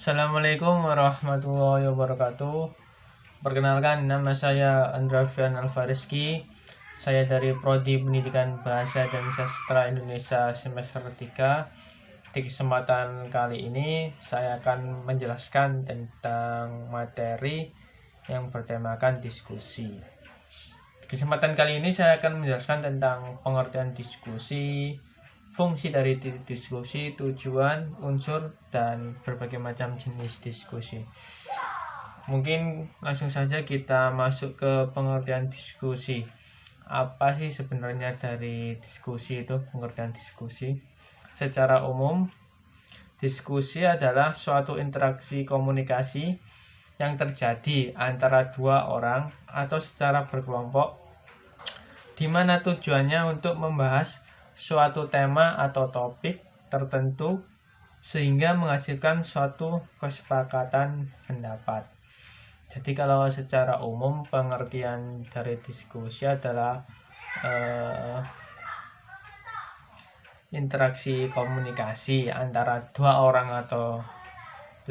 Assalamualaikum warahmatullahi wabarakatuh. Perkenalkan, nama saya Andravian Alvarizky. Saya dari Prodi Pendidikan Bahasa dan Sastra Indonesia semester 3. Di kesempatan kali ini saya akan menjelaskan tentang materi yang bertemakan diskusi. Di kesempatan kali ini saya akan menjelaskan tentang pengertian diskusi, fungsi dari diskusi, tujuan, unsur, dan berbagai macam jenis diskusi. Mungkin langsung saja kita masuk ke pengertian diskusi. Apa sih sebenarnya dari diskusi itu, pengertian diskusi? Secara umum, diskusi adalah suatu interaksi komunikasi yang terjadi antara dua orang atau secara berkelompok, di mana tujuannya untuk membahas suatu tema atau topik tertentu sehingga menghasilkan suatu kesepakatan pendapat. Jadi kalau secara umum pengertian dari diskusi adalah interaksi komunikasi antara dua orang atau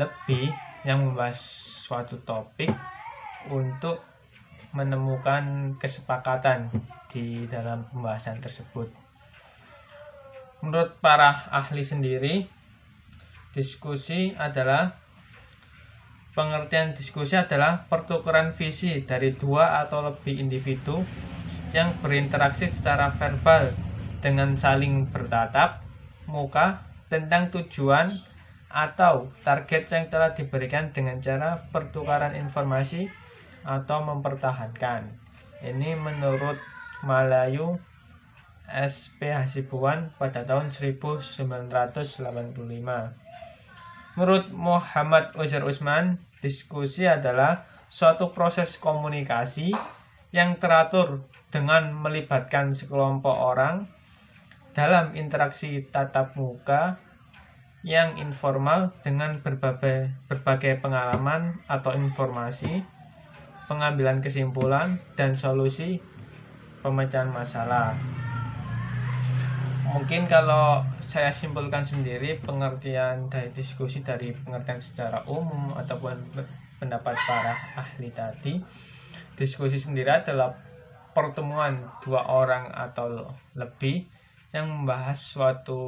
lebih yang membahas suatu topik untuk menemukan kesepakatan di dalam pembahasan tersebut. Menurut para ahli sendiri, pengertian diskusi adalah pertukaran visi dari dua atau lebih individu yang berinteraksi secara verbal dengan saling bertatap muka tentang tujuan atau target yang telah diberikan dengan cara pertukaran informasi atau mempertahankan. Ini menurut Malayu SP Hasibuan pada tahun 1985. Menurut Muhammad Uzair Usman, diskusi adalah suatu proses komunikasi yang teratur dengan melibatkan sekelompok orang dalam interaksi tatap muka yang informal dengan berbagai pengalaman atau informasi, pengambilan kesimpulan, dan solusi pemecahan masalah. Mungkin kalau saya simpulkan sendiri pengertian dari diskusi dari pengertian secara umum ataupun pendapat para ahli tadi, diskusi sendiri adalah pertemuan dua orang atau lebih yang membahas suatu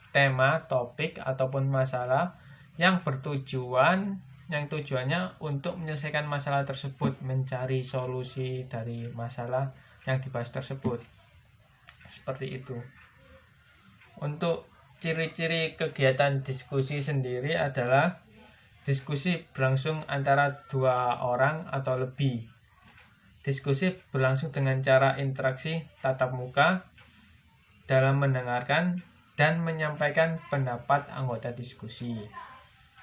tema, topik, ataupun masalah yang tujuannya untuk menyelesaikan masalah tersebut, mencari solusi dari masalah yang dibahas tersebut. Seperti itu. Untuk ciri-ciri kegiatan diskusi sendiri adalah diskusi berlangsung antara dua orang atau lebih. Diskusi berlangsung dengan cara interaksi tatap muka dalam mendengarkan dan menyampaikan pendapat anggota diskusi.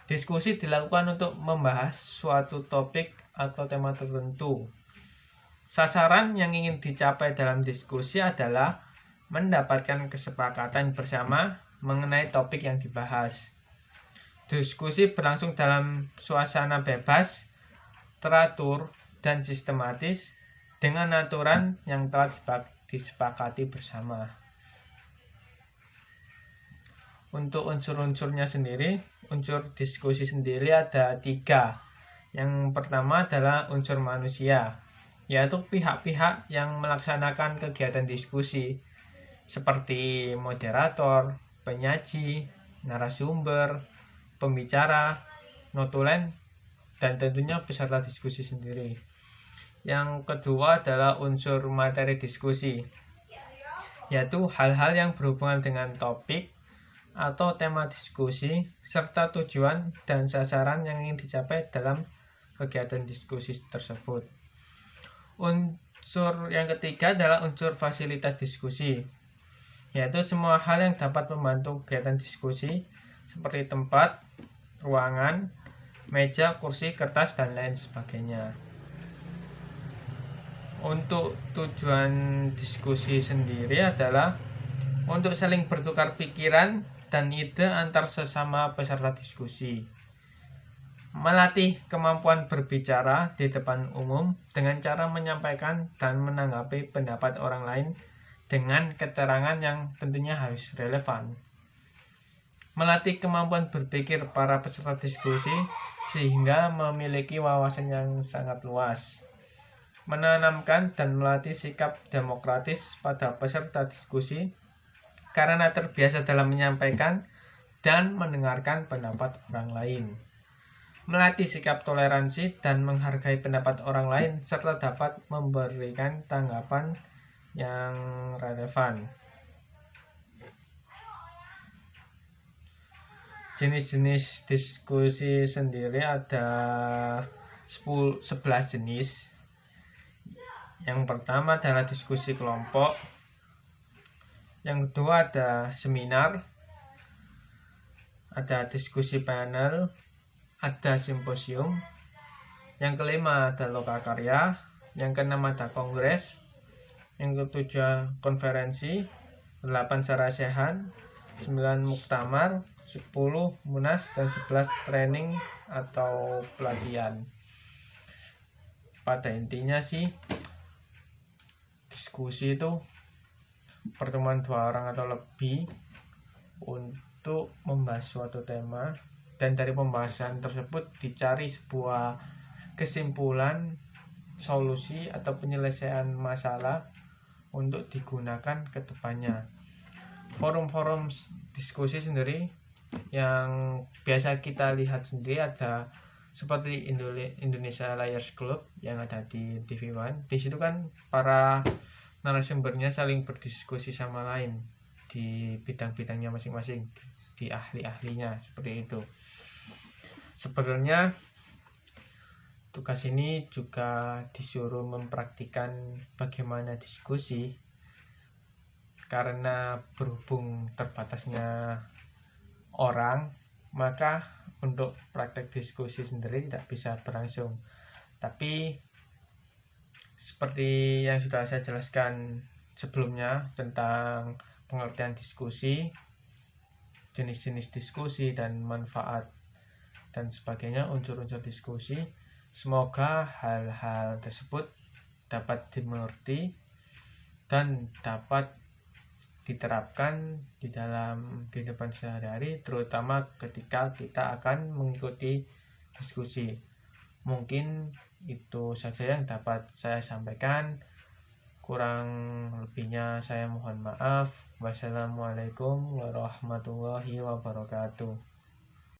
Diskusi dilakukan untuk membahas suatu topik atau tema tertentu. Sasaran yang ingin dicapai dalam diskusi adalah mendapatkan kesepakatan bersama mengenai topik yang dibahas. Diskusi berlangsung dalam suasana bebas, teratur, dan sistematis dengan aturan yang telah disepakati bersama. Untuk unsur-unsurnya sendiri, unsur diskusi sendiri ada 3. Yang pertama adalah unsur manusia, yaitu pihak-pihak yang melaksanakan kegiatan diskusi seperti moderator, penyaji, narasumber, pembicara, notulen, dan tentunya peserta diskusi sendiri. Yang kedua adalah unsur materi diskusi, yaitu hal-hal yang berhubungan dengan topik atau tema diskusi serta tujuan dan sasaran yang ingin dicapai dalam kegiatan diskusi tersebut. Unsur yang ketiga adalah unsur fasilitas diskusi, yaitu semua hal yang dapat membantu kegiatan diskusi seperti tempat, ruangan, meja, kursi, kertas, dan lain sebagainya. Untuk tujuan diskusi sendiri adalah untuk saling bertukar pikiran dan ide antar sesama peserta diskusi, melatih kemampuan berbicara di depan umum dengan cara menyampaikan dan menanggapi pendapat orang lain dengan keterangan yang tentunya harus relevan, melatih kemampuan berpikir para peserta diskusi sehingga memiliki wawasan yang sangat luas, menanamkan dan melatih sikap demokratis pada peserta diskusi karena terbiasa dalam menyampaikan dan mendengarkan pendapat orang lain, melatih sikap toleransi dan menghargai pendapat orang lain serta dapat memberikan tanggapan yang relevan. Jenis-jenis diskusi sendiri ada 11 jenis. Yang pertama adalah diskusi kelompok. Yang kedua ada seminar, ada diskusi panel, ada simposium. Yang kelima ada lokakarya. Yang keenam ada kongres. Yang ketujuh konferensi. 8 sarasehan, 9 muktamar, 10 munas, dan 11 training atau pelatihan. Pada intinya sih, diskusi itu pertemuan dua orang atau lebih untuk membahas suatu tema, dan dari pembahasan tersebut dicari sebuah kesimpulan, solusi atau penyelesaian masalah untuk digunakan ke depannya. Forum-forum diskusi sendiri yang biasa kita lihat sendiri ada seperti Indonesia Liars Club yang ada di TV One. Di situ kan para narasumbernya saling berdiskusi sama lain di bidang-bidangnya masing-masing, di ahli-ahlinya, seperti itu. Sebenarnya tugas ini juga disuruh mempraktikkan bagaimana diskusi, karena berhubung terbatasnya orang, maka untuk praktek diskusi sendiri tidak bisa berlangsung. Tapi seperti yang sudah saya jelaskan sebelumnya tentang pengertian diskusi, jenis-jenis diskusi dan manfaat dan sebagainya, unsur-unsur diskusi, semoga hal-hal tersebut dapat dimengerti dan dapat diterapkan di dalam kehidupan sehari-hari, terutama ketika kita akan mengikuti diskusi. Mungkin itu saja yang dapat saya sampaikan. Kurang lebihnya saya mohon maaf. Wassalamualaikum warahmatullahi wabarakatuh.